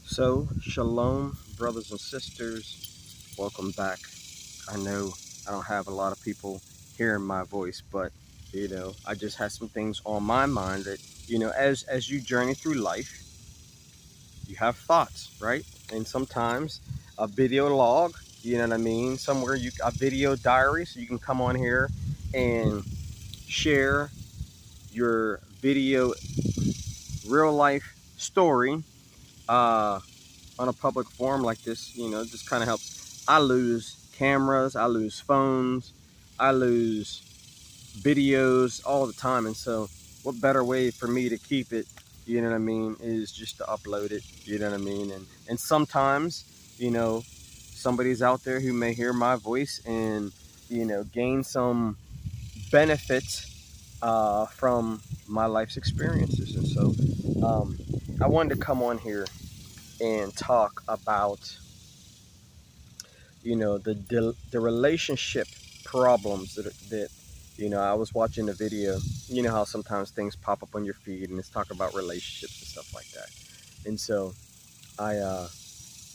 So, shalom, brothers and sisters. Welcome back. I know I don't have a lot of people hearing my voice, but I just had some things on my mind that, as you journey through life, you have thoughts, right? And sometimes a video log, you know what I mean? Somewhere a video diary, so you can come on here and share your video real life story uh on a public forum like this. Just kind of helps. I lose cameras, I lose phones, I lose videos all the time. And so, what better way for me to keep it, is just to upload it, you know what I mean? And sometimes, somebody's out there who may hear my voice and, gain some benefit from my life's experiences. And so, I wanted to come on here and talk about the relationship problems that I was watching the video. You know how sometimes things pop up on your feed and it's talk about relationships and stuff like that. And so I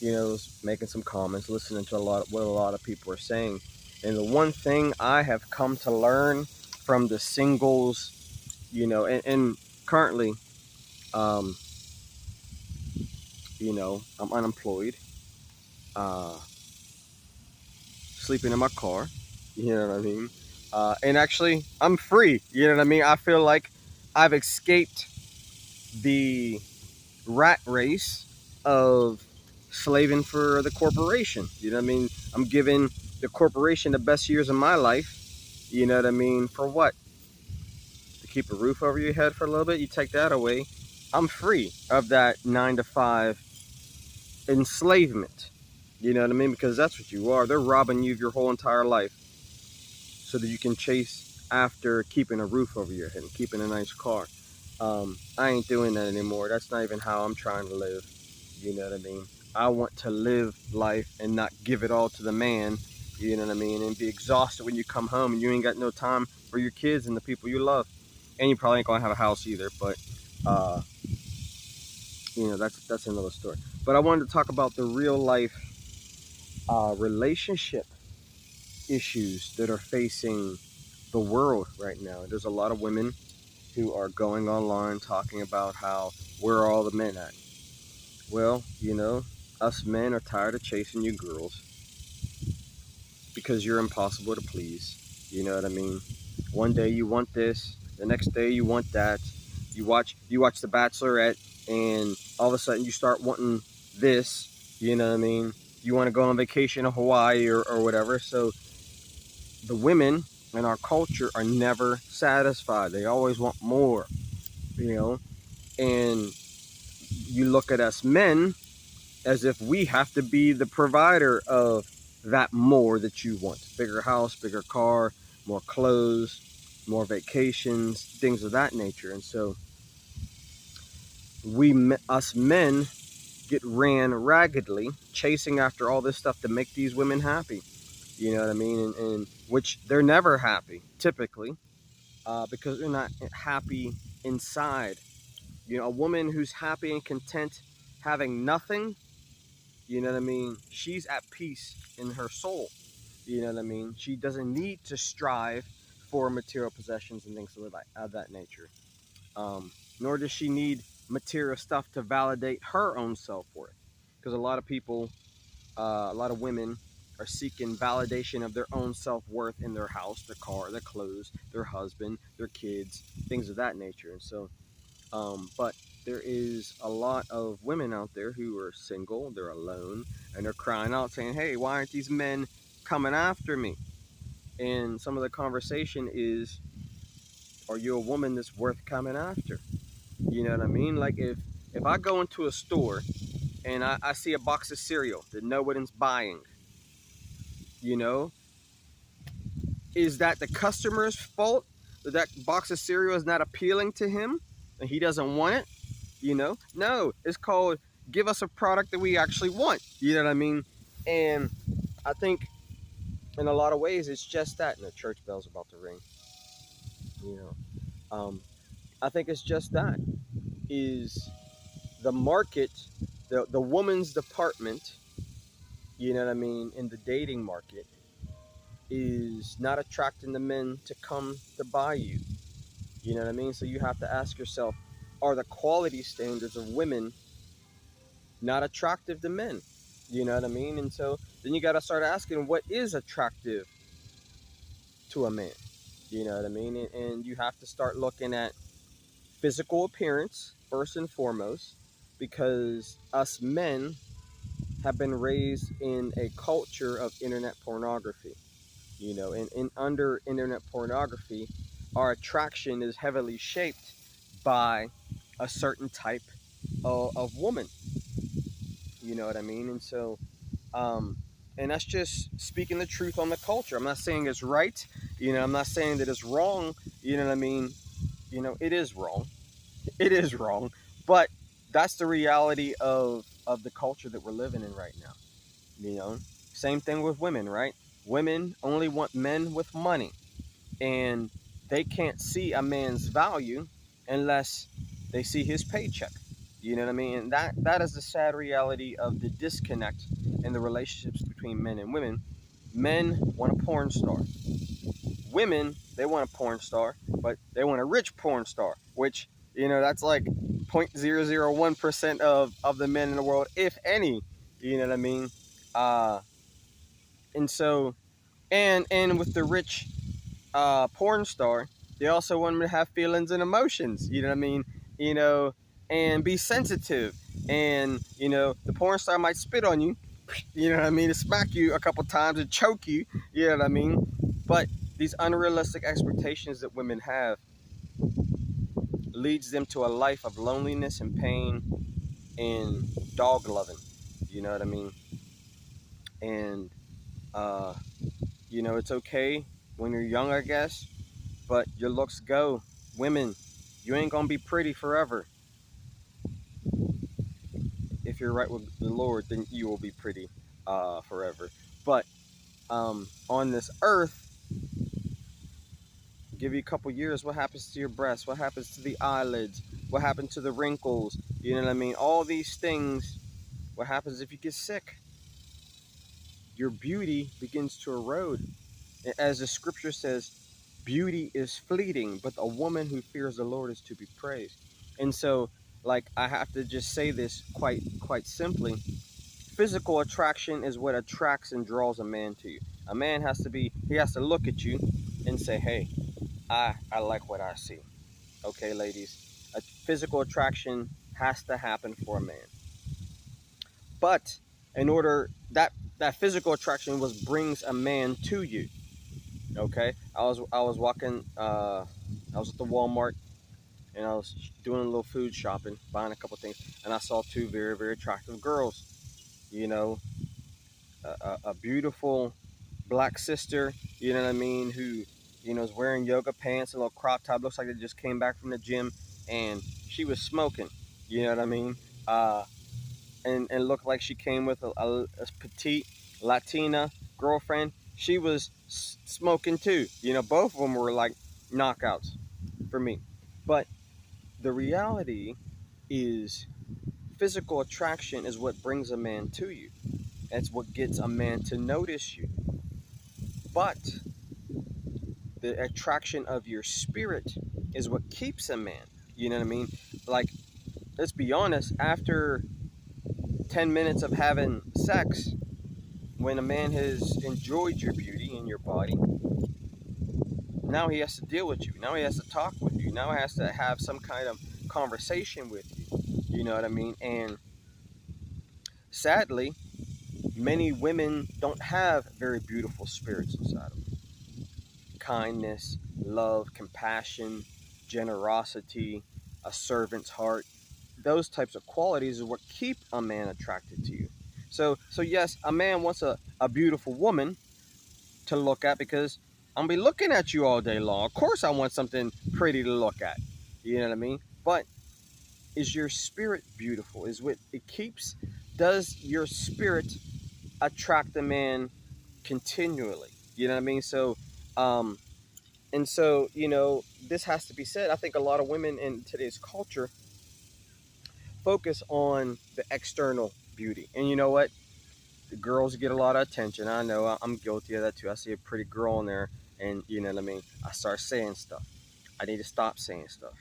was making some comments, listening to what a lot of people are saying. And the one thing I have come to learn from the singles, and currently, um I'm unemployed, uh sleeping in my car, you know what I mean? And actually, I'm free, you know what I mean? I feel like I've escaped the rat race of slaving for the corporation, you know what I mean? I'm giving the corporation the best years of my life, you know what I mean? For what? To keep a roof over your head for a little bit? You take that away, I'm free of that 9 to 5 enslavement. You know what I mean? Because that's what you are. They're robbing you of your whole entire life so that you can chase after keeping a roof over your head and keeping a nice car. I ain't doing that anymore. That's not even how I'm trying to live. You know what I mean? I want to live life and not give it all to the man. You know what I mean? And be exhausted when you come home and you ain't got no time for your kids and the people you love. And you probably ain't gonna have a house either. But uh, that's another story. But I wanted to talk about the real life relationship issues that are facing the world right now. There's a lot of women who are going online talking about how where are all the men at? Well, us men are tired of chasing you girls because you're impossible to please. You know what I mean? One day you want this, the next day you want that. You watch The Bachelorette, and all of a sudden you start wanting this. You know what I mean? You want to go on vacation to Hawaii or whatever. So the women in our culture are never satisfied. They always want more, you know. And you look at us men as if we have to be the provider of that more that you want. Bigger house, bigger car, more clothes, more vacations, things of that nature. And so us men get ran raggedly chasing after all this stuff to make these women happy. You know what I mean? And which they're never happy, typically, because they're not happy inside. A woman who's happy and content having nothing, you know what I mean? She's at peace in her soul. You know what I mean? She doesn't need to strive for material possessions and things of that nature. Nor does she need material stuff to validate her own self-worth. Because a lot of people, a lot of women are seeking validation of their own self-worth in their house, their car, their clothes, their husband, their kids, things of that nature. And so, but there is a lot of women out there who are single, they're alone, and they're crying out saying, hey, why aren't these men coming after me? And some of the conversation is, are you a woman that's worth coming after? You know what I mean? Like if I go into a store and I see a box of cereal that no one's buying, you know, is that the customer's fault that that box of cereal is not appealing to him and he doesn't want it? No, it's called give us a product that we actually want. You know what I mean? And I think in a lot of ways it's just that. And the church bell's about to ring. You I think it's just that is the market the woman's department, you know what I mean, in the dating market is not attracting the men to come to buy you. You know what I mean? So you have to ask yourself, are the quality standards of women not attractive to men? You know what I mean? And so then you got to start asking, what is attractive to a man? You know what I mean? And you have to start looking at physical appearance first and foremost, because us men have been raised in a culture of internet pornography. You know, and under internet pornography, our attraction is heavily shaped by a certain type of woman. You know what I mean? And so, um, and that's just speaking the truth on the culture. I'm not saying it's right. You know, I'm not saying that it's wrong. You know what I mean? You know, it is wrong. It is wrong, but that's the reality of the culture that we're living in right now. You know, same thing with women, right? Women only want men with money, and they can't see a man's value unless they see his paycheck. You know what I mean? And that is the sad reality of the disconnect in the relationships between men and women. Men want a porn star. Women, they want a porn star, but they want a rich porn star, which, you know, that's like 0.001% of the men in the world, if any. You know what I mean? Uh, and so, and with the rich porn star, they also want them to have feelings and emotions. You know what I mean? You know, and be sensitive. And you know, the porn star might spit on you. You know what I mean? To smack you a couple times and choke you. You know what I mean? But these unrealistic expectations that women have leads them to a life of loneliness and pain and dog loving. You know what I mean? And uh, you know, it's okay when you're young, I guess, but your looks go. Women, you ain't gonna be pretty forever. If you're right with the Lord, then you will be pretty forever. But on this earth, give you a couple years, what happens to your breasts? What happens to the eyelids? What happens to the wrinkles? You know what I mean? All these things. What happens if you get sick? Your beauty begins to erode. As the scripture says, beauty is fleeting, but a woman who fears the Lord is to be praised. And so, like, I have to just say this quite simply. Physical attraction is what attracts and draws a man to you. A man has to be, he has to look at you and say, hey, I like what I see. Okay, ladies, a physical attraction has to happen for a man. But in order that physical attraction was brings a man to you. Okay, I was walking. I was at the Walmart and I was doing a little food shopping, buying a couple things, and I saw two very attractive girls. You know, a beautiful black sister. You know what I mean? Who, you know, is wearing yoga pants, a little crop top. Looks like they just came back from the gym, and she was smoking. You know what I mean? Uh, and looked like she came with a petite Latina girlfriend. She was smoking too. You know, both of them were like knockouts for me. But the reality is, physical attraction is what brings a man to you. That's what gets a man to notice you. But the attraction of your spirit is what keeps a man. You know what I mean? Like, let's be honest, after 10 minutes of having sex, when a man has enjoyed your beauty and your body, now he has to deal with you. Now he has to talk with you. Now he has to have some kind of conversation with you. You know what I mean? And sadly, many women don't have very beautiful spirits inside of them. Kindness, love, compassion, generosity, a servant's heart. Those types of qualities are what keep a man attracted to you. So yes, a man wants a beautiful woman to look at, because I'm gonna be looking at you all day long. Of course I want something pretty to look at. You know what I mean? But is your spirit beautiful? Is what it keeps, does your spirit attract a man continually? You know what I mean? So and so, you know, this has to be said. I think a lot of women in today's culture focus on the external beauty. And you know what? The girls get a lot of attention. I know I'm guilty of that too. I see a pretty girl in there, and you know what I mean. I start saying stuff. I need to stop saying stuff.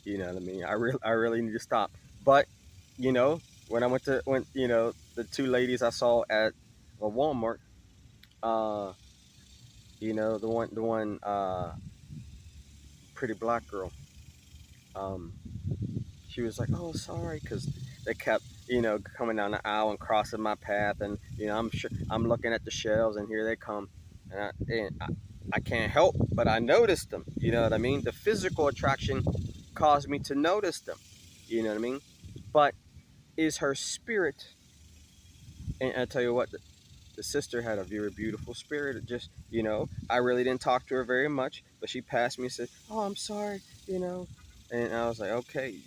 You know what I mean. I really need to stop. But you know, when the two ladies I saw at Walmart, uh, the one pretty black girl, um, she was like, "Oh, sorry," because they kept, coming down the aisle and crossing my path, and I'm sure I'm looking at the shelves, and here they come, and I can't help but I noticed them. You know what I mean? The physical attraction caused me to notice them. You know what I mean? But is her spirit? And I tell you what, the sister had a very beautiful spirit. It just, I really didn't talk to her very much, but she passed me and said, "Oh, I'm sorry," and I was like, "Okay,